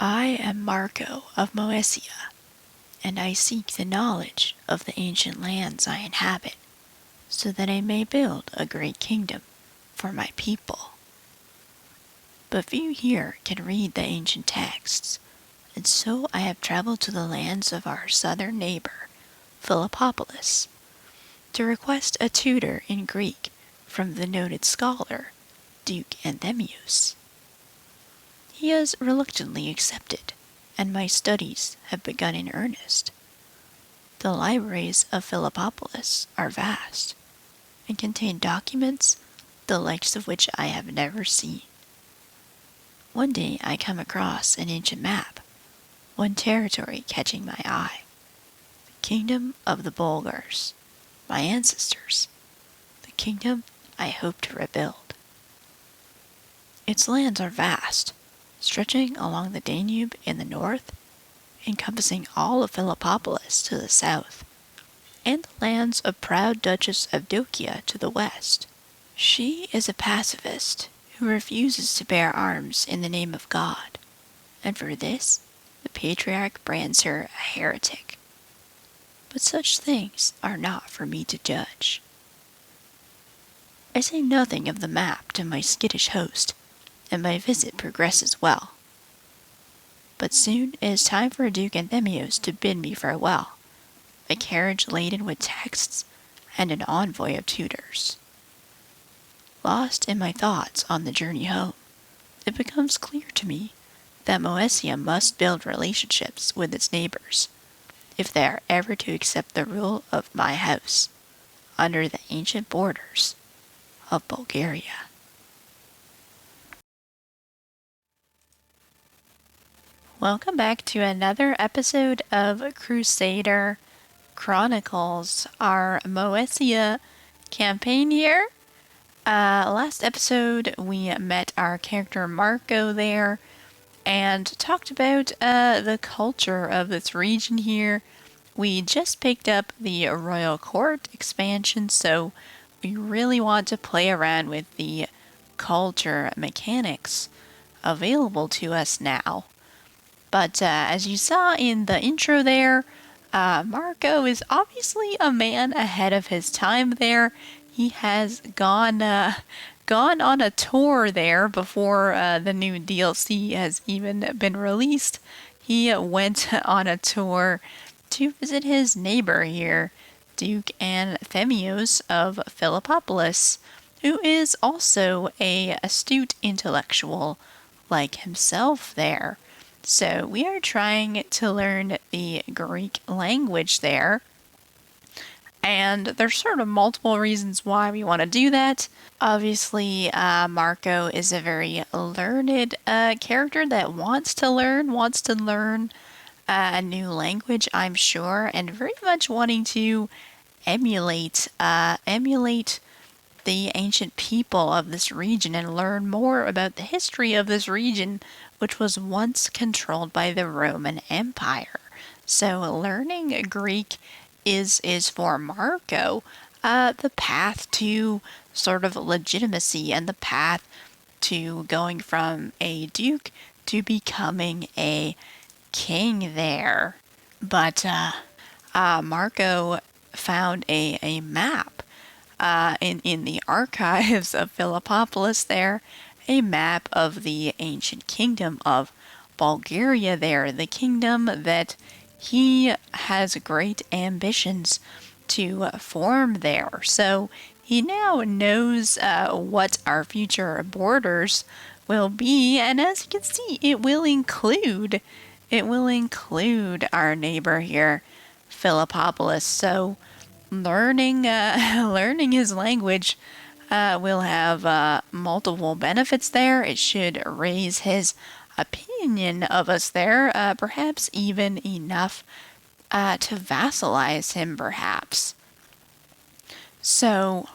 I am Marko of Moesia, and I seek the knowledge of the ancient lands I inhabit, so that I may build a great kingdom for my people. But few here can read the ancient texts, and so I have traveled to the lands of our southern neighbor, Philippopolis, to request a tutor in Greek from the noted scholar, Duke Anthemius. He has reluctantly accepted, and my studies have begun in earnest. The libraries of Philippopolis are vast, and contain documents the likes of which I have never seen. One day I come across an ancient map, one territory catching my eye, the kingdom of the Bulgars, my ancestors, the kingdom I hope to rebuild. Its lands are vast, stretching along the Danube in the north, encompassing all of Philippopolis to the south, and the lands of proud Duchess Avdokia to the west. She is a pacifist who refuses to bear arms in the name of God, and for this the Patriarch brands her a heretic. But such things are not for me to judge. I say nothing of the map to my skittish host, and my visit progresses well. But soon it is time for Duke Anthemius to bid me farewell, a carriage laden with texts and an envoy of tutors. Lost in my thoughts on the journey home, it becomes clear to me that Moesia must build relationships with its neighbors, if they are ever to accept the rule of my house, under the ancient borders of Bulgaria. Welcome back to another episode of Crusader Chronicles, our Moesia campaign here. Last episode we met our character Marko there and talked about the culture of this region here. We just picked up the Royal Court expansion, so we really want to play around with the culture mechanics available to us now. But as you saw in the intro there, Marko is obviously a man ahead of his time there. He has gone on a tour there before the new DLC has even been released. He went on a tour to visit his neighbor here, Duke Anthemius of Philippopolis, who is also an astute intellectual like himself there. So we are trying to learn the Greek language there. And there's sort of multiple reasons why we want to do that. Obviously, Marko is a very learned character that wants to learn a new language, I'm sure, and very much wanting to emulate the ancient people of this region and learn more about the history of this region, which was once controlled by the Roman Empire. So learning Greek is for Marko the path to sort of legitimacy and the path to going from a duke to becoming a king there. But Marko found a map in the archives of Philippopolis there, a map of the ancient kingdom of Bulgaria there, the kingdom that he has great ambitions to form there. So he now knows what our future borders will be, and as you can see, it will include our neighbor here, Philippopolis. So learning his language will have multiple benefits there. It should raise his opinion of us there, perhaps even enough to vassalize him, perhaps. So,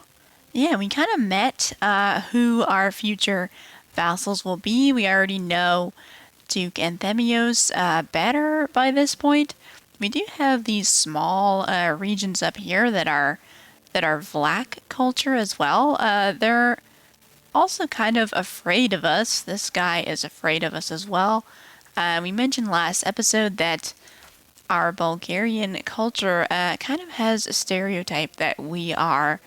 yeah, we kind of met who our future vassals will be. We already know Duke Anthemius better by this point. We do have these small regions up here that are Vlach culture as well. They're also kind of afraid of us. This guy is afraid of us as well. We mentioned last episode that our Bulgarian culture kind of has a stereotype that we are,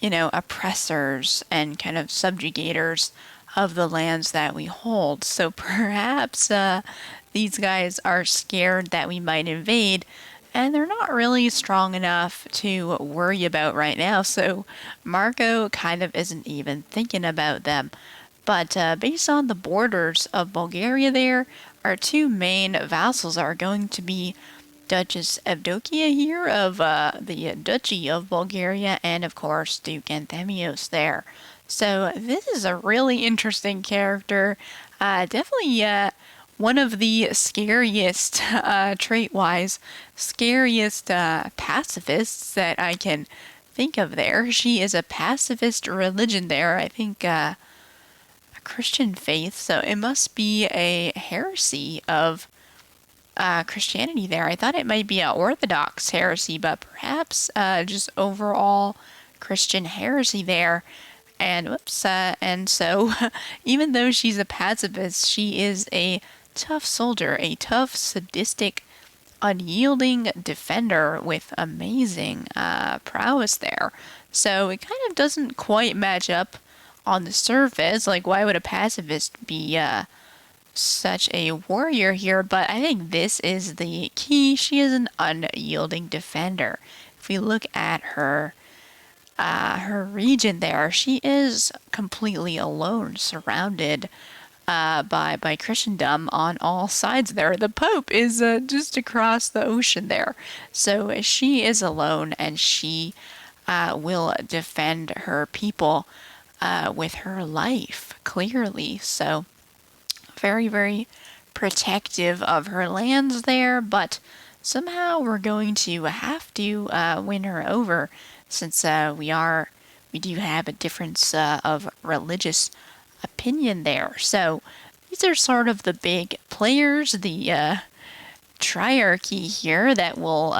oppressors and kind of subjugators of the lands that we hold. So perhaps these guys are scared that we might invade, and they're not really strong enough to worry about right now. So Marko kind of isn't even thinking about them. But based on the borders of Bulgaria there, our two main vassals are going to be Duchess Evdokia here of the Duchy of Bulgaria, and of course Duke Anthemios there. So this is a really interesting character. Definitely one of the scariest, trait-wise, scariest pacifists that I can think of there. She is a pacifist religion there. I think a Christian faith, so it must be a heresy of Christianity there. I thought it might be an Orthodox heresy, but perhaps just overall Christian heresy there. And whoops, and so even though she's a pacifist, she is a tough soldier, a tough, sadistic, unyielding defender with amazing prowess there. So it kind of doesn't quite match up on the surface. Like, why would a pacifist be such a warrior here? But I think this is the key. She is an unyielding defender. If we look at her region there, she is completely alone, surrounded by Christendom on all sides there. The Pope is just across the ocean there. So she is alone, and she will defend her people with her life, clearly. So very, very protective of her lands there, but somehow we're going to have to win her over, since we do have a difference of religious opinion there. So these are sort of the big players, the triarchy here that will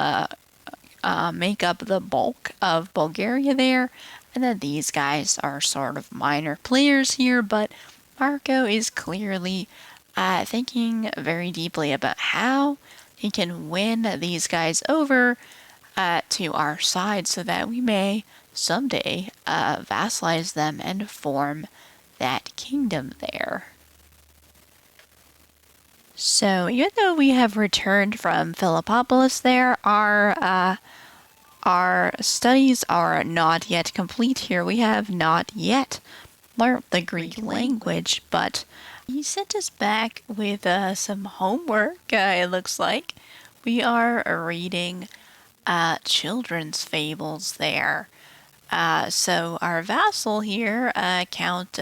make up the bulk of Bulgaria there. And then these guys are sort of minor players here, but Marko is clearly thinking very deeply about how he can win these guys over to our side, so that we may someday vassalize them and form that kingdom there. So even though we have returned from Philippopolis there, our studies are not yet complete here. We have not yet learned the Greek language, but he sent us back with some homework, it looks like. We are reading children's fables there. So our vassal here, Count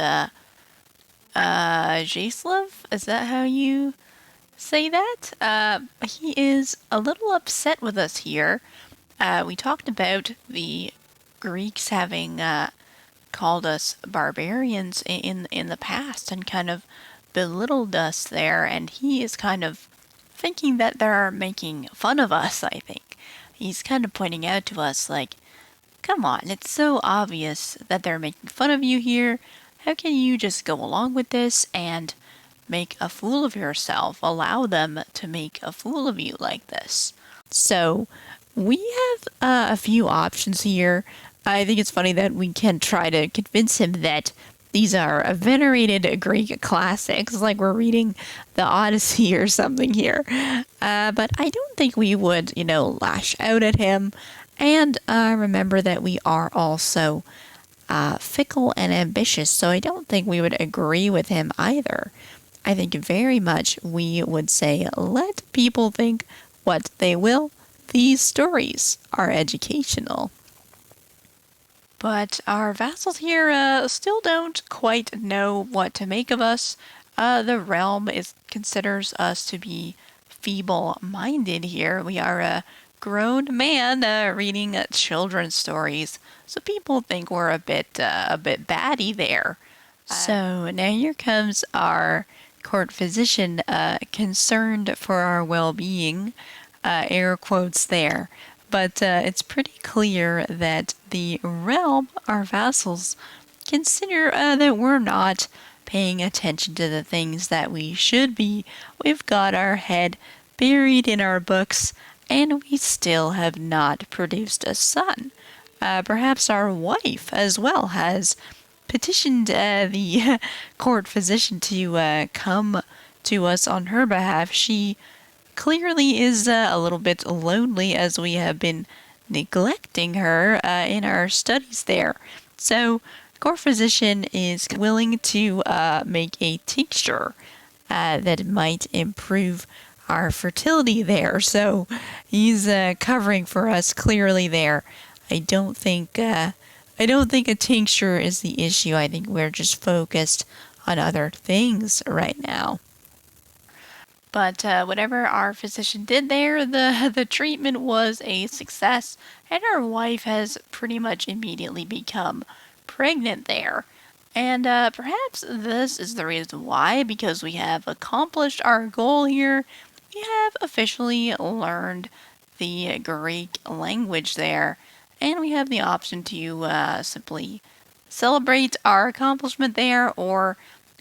Jaslav, is that how you say that? He is a little upset with us here. We talked about the Greeks having called us barbarians in the past and kind of belittled us there, and he is kind of thinking that they're making fun of us, I think. He's kind of pointing out to us, like, come on, it's so obvious that they're making fun of you here. How can you just go along with this and make a fool of yourself? Allow them to make a fool of you like this. So we have a few options here. I think it's funny that we can try to convince him that these are venerated Greek classics, like we're reading the Odyssey or something here. But I don't think we would, lash out at him. And remember that we are also fickle and ambitious, so I don't think we would agree with him either. I think very much we would say, let people think what they will. These stories are educational. But our vassals here still don't quite know what to make of us. The realm considers us to be feeble-minded here. We are a grown man reading children's stories, so people think we're a bit batty there. So now here comes our court physician, concerned for our well-being, air quotes there. But it's pretty clear that the realm, our vassals, consider that we're not paying attention to the things that we should be. We've got our head buried in our books, and we still have not produced a son. Perhaps our wife as well has petitioned the court physician to come to us on her behalf. She clearly is a little bit lonely, as we have been neglecting her in our studies there. So, court physician is willing to make a tincture that might improve our fertility there. So, he's covering for us clearly there. I don't think a tincture is the issue. I think we're just focused on other things right now. But whatever our physician did there, the treatment was a success, and our wife has pretty much immediately become pregnant there. And perhaps this is the reason why, because we have accomplished our goal here. We have officially learned the Greek language there, and we have the option to simply celebrate our accomplishment there, or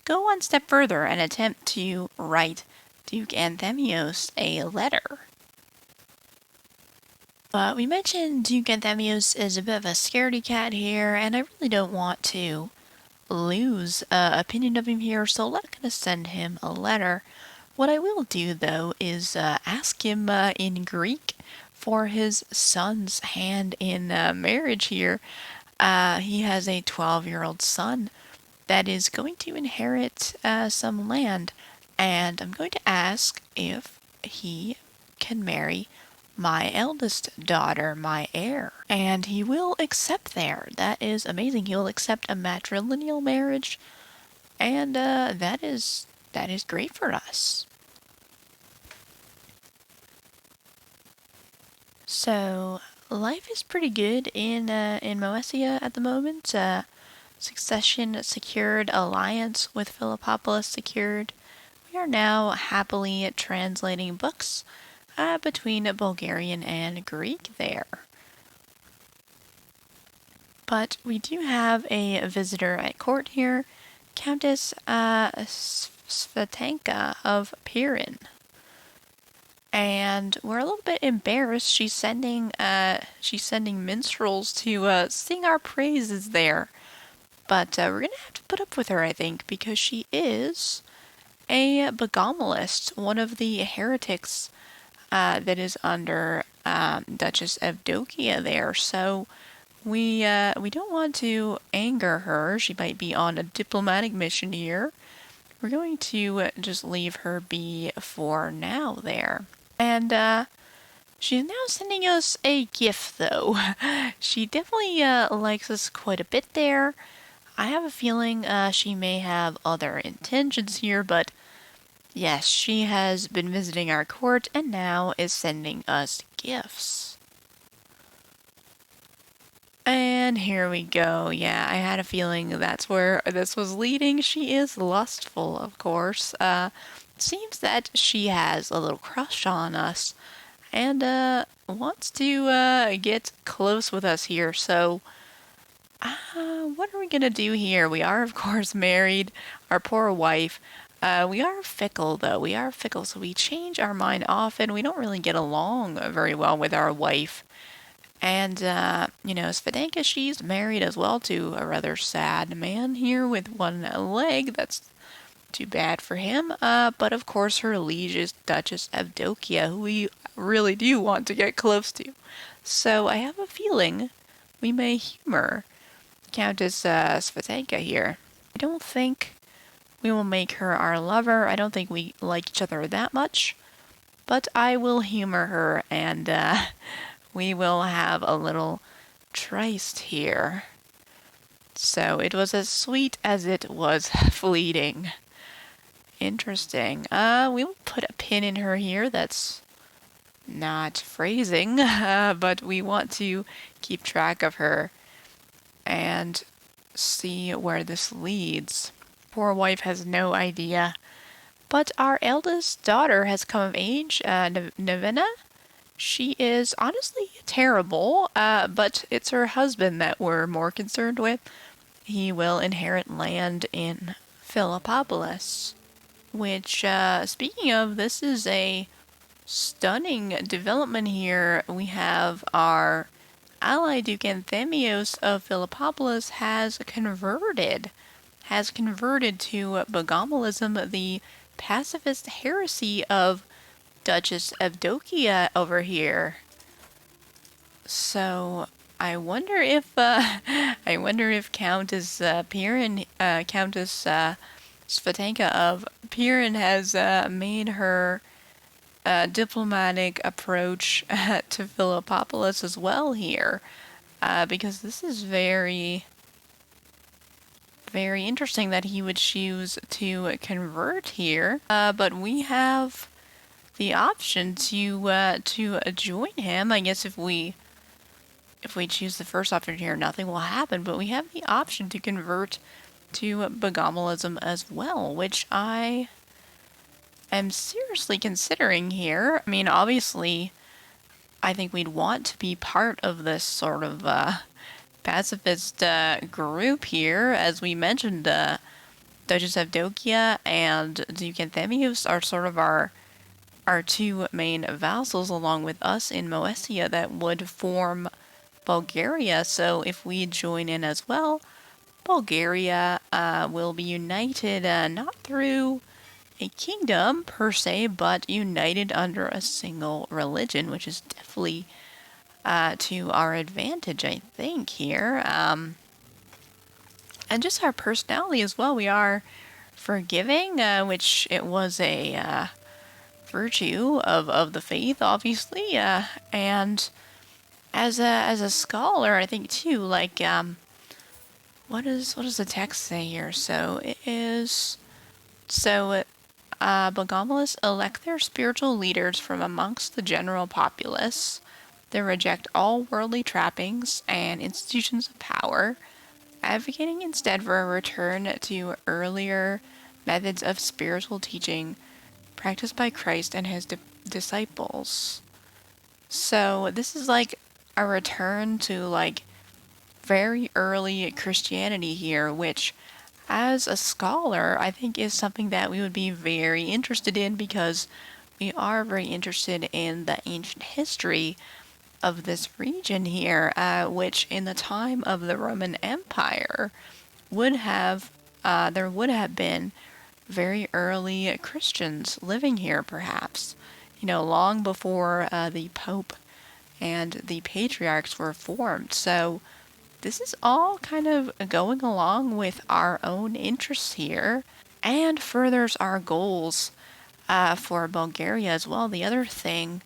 go one step further and attempt to write Duke Anthemios a letter. But we mentioned Duke Anthemios is a bit of a scaredy cat here, and I really don't want to lose opinion of him here, so I'm not going to send him a letter. What I will do, though, is ask him in Greek for his son's hand in marriage here. He has a 12-year-old son that is going to inherit some land, and I'm going to ask if he can marry my eldest daughter, my heir. And he will accept there. That is amazing. He will accept a matrilineal marriage, and that is great for us. So, life is pretty good in Moesia at the moment. Succession secured, alliance with Philippopolis secured. We are now happily translating books between Bulgarian and Greek there. But we do have a visitor at court here, Countess Svetanka of Pirin. And we're a little bit embarrassed. She's sending minstrels to sing our praises there. But we're going to have to put up with her, I think, because she is a Bogomolist, one of the heretics that is under Duchess Evdokia there. So we don't want to anger her. She might be on a diplomatic mission here. We're going to just leave her be for now there. And she's now sending us a gift, though. She definitely likes us quite a bit there. I have a feeling she may have other intentions here, but yes, she has been visiting our court and now is sending us gifts. And here we go. Yeah, I had a feeling that's where this was leading. She is lustful, of course. Seems that she has a little crush on us and wants to get close with us here. So what are we going to do here? We are, of course, married. Our poor wife. We are fickle, though. We are fickle, so we change our mind often. We don't really get along very well with our wife. And, Svetanka, she's married as well to a rather sad man here with one leg. That's too bad for him. But, of course, her liege is Duchess Evdokia, who we really do want to get close to. So I have a feeling we may humor Countess Svetanka here. I don't think we will make her our lover. I don't think we like each other that much. But I will humor her, and we will have a little tryst here. So it was as sweet as it was fleeting. Interesting. We will put a pin in her here. That's not phrasing, but we want to keep track of her and see where this leads. Poor wife has no idea. But our eldest daughter has come of age, Nevena. She is honestly terrible, but it's her husband that we're more concerned with. He will inherit land in Philippopolis, which, speaking of, this is a stunning development here. We have our ally Duke Anthemios of Philippopolis has converted to Bogomalism, the pacifist heresy of Duchess Evdokia over here. So I wonder if Countess Countess Svatanka of Pirin has made her diplomatic approach to Philippopolis as well here, because this is very, very interesting that he would choose to convert here. But we have the option to join him. I guess if we choose the first option here, nothing will happen. But we have the option to convert to Bogomalism as well, which I am seriously considering here. I mean, obviously, I think we'd want to be part of this sort of pacifist group here. As we mentioned, Duchess Evdokia and Duke Anthemios are sort of our two main vassals, along with us in Moesia, that would form Bulgaria. So if we join in as well, Bulgaria will be united not through a kingdom per se, but united under a single religion, which is definitely to our advantage, I think, here. And just our personality as well. We are forgiving, which it was a virtue of the faith, obviously, and as a scholar, I think too, like, what does the text say here? So it is, Bogomilis elect their spiritual leaders from amongst the general populace. They reject all worldly trappings and institutions of power, advocating instead for a return to earlier methods of spiritual teaching practiced by Christ and his disciples. So this is like a return to like very early Christianity here, which as a scholar I think is something that we would be very interested in, because we are very interested in the ancient history of this region here, which in the time of the Roman Empire would have there would have been very early Christians living here, perhaps, long before the Pope and the patriarchs were formed. So this is all kind of going along with our own interests here and furthers our goals for Bulgaria as well. The other thing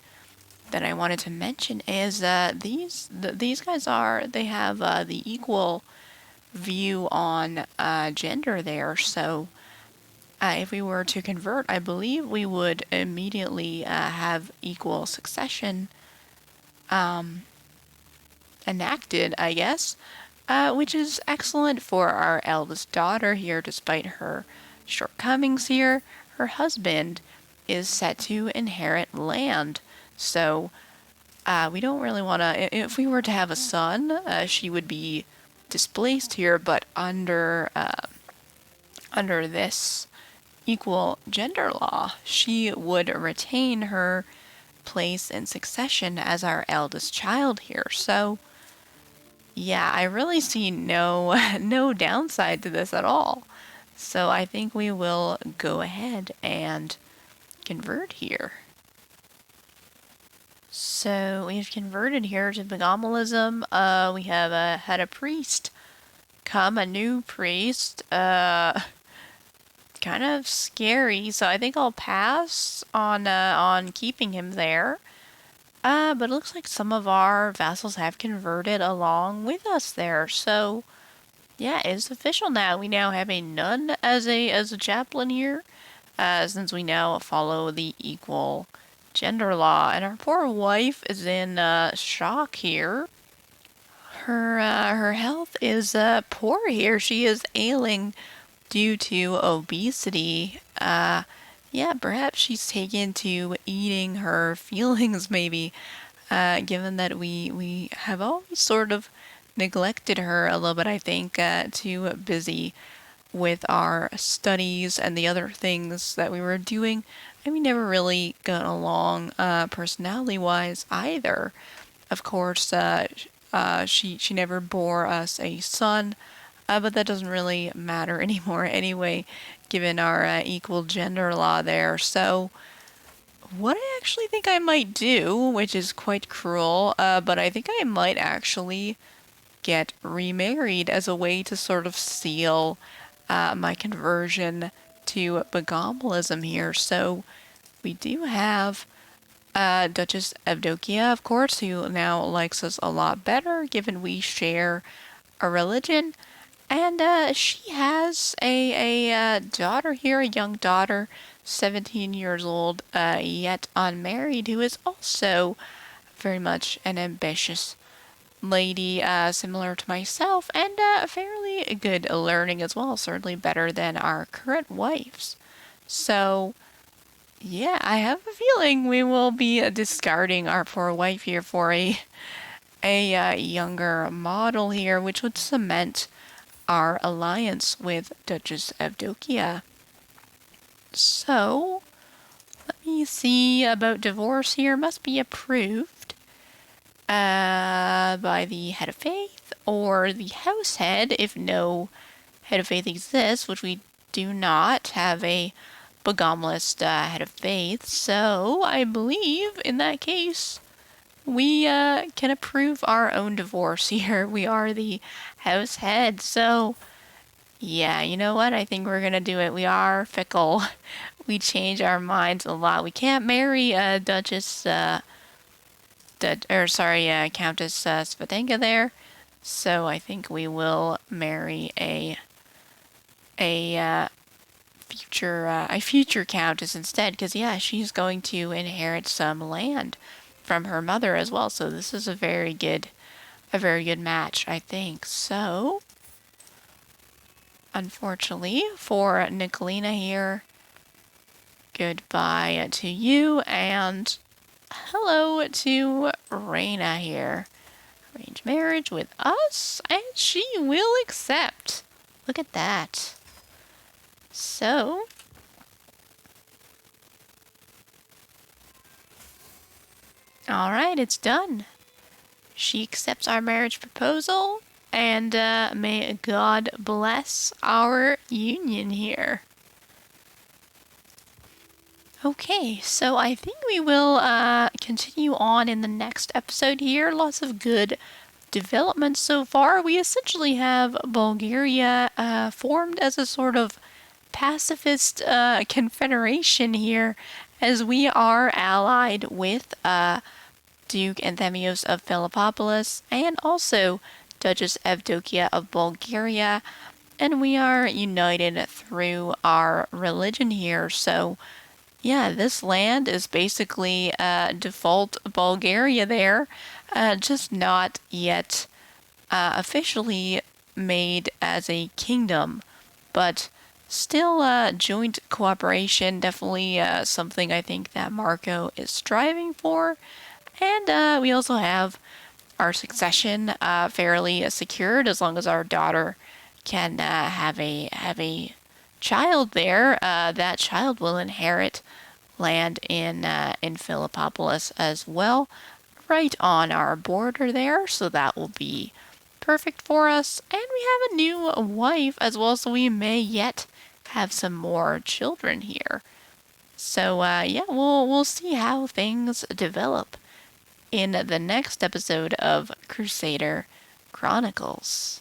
that I wanted to mention is these guys they have the equal view on gender there. So if we were to convert, I believe we would immediately have equal succession enacted, I guess, which is excellent for our eldest daughter here, despite her shortcomings here. Her husband is set to inherit land, so we don't really want to. If we were to have a son, she would be displaced here, but under this equal gender law, she would retain her place in succession as our eldest child here. So yeah, I really see no downside to this at all. So I think we will go ahead and convert here. So we've converted here to Bogomalism. We have had a priest come, a new priest. Kind of scary, so I think I'll pass on keeping him there. But it looks like some of our vassals have converted along with us there. So yeah, it's official now. We now have a nun as a chaplain here, since we now follow the equal gender law. And our poor wife is in shock here. Her health is poor here. She is ailing due to obesity. Yeah, perhaps she's taken to eating her feelings, maybe, given that we have always sort of neglected her a little bit, I think, too busy with our studies and the other things that we were doing, and we never really got along personality-wise either. Of course, she never bore us a son, but that doesn't really matter anymore anyway, given our equal gender law there. So what I actually think I might do, which is quite cruel, but I think I might actually get remarried as a way to sort of seal my conversion to Bogomalism here. So we do have Duchess Evdokia, of course, who now likes us a lot better, given we share a religion. And she has a daughter here, a young daughter, 17 years old, yet unmarried, who is also very much an ambitious lady, similar to myself, and fairly good at learning as well, certainly better than our current wives. So, yeah, I have a feeling we will be discarding our poor wife here for a younger model here, which would cement our alliance with Duchess Evdokia. So, let me see about divorce here. Must be approved by the head of faith or the house head if no head of faith exists, which we do not have a Bogomalist head of faith. So, I believe in that case we can approve our own divorce here. We are the house head, so yeah, you know what? I think we're gonna do it. We are fickle. We change our minds a lot. We can't marry Countess Svatenka there, so I think we will marry a future countess instead, because yeah, she's going to inherit some land from her mother as well. So this is a very good match, I think. So, unfortunately for Nicolina here, goodbye to you, and hello to Reina here. Arranged marriage with us, and she will accept. Look at that. So, alright, it's done. She accepts our marriage proposal, and may God bless our union here. Okay, so I think we will continue on in the next episode here. Lots of good developments so far. We essentially have Bulgaria formed as a sort of pacifist confederation here, as we are allied with Duke Anthemios of Philippopolis and also Duchess Evdokia of Bulgaria, and we are united through our religion here. So yeah, this land is basically default Bulgaria there, just not yet officially made as a kingdom, but still joint cooperation, definitely something I think that Marko is striving for. And we also have our succession fairly secured, as long as our daughter can have a child there. That child will inherit land in Philippopolis as well, right on our border there. So that will be perfect for us. And we have a new wife as well, so we may yet have some more children here. So yeah, we'll see how things develop in the next episode of Crusader Chronicles.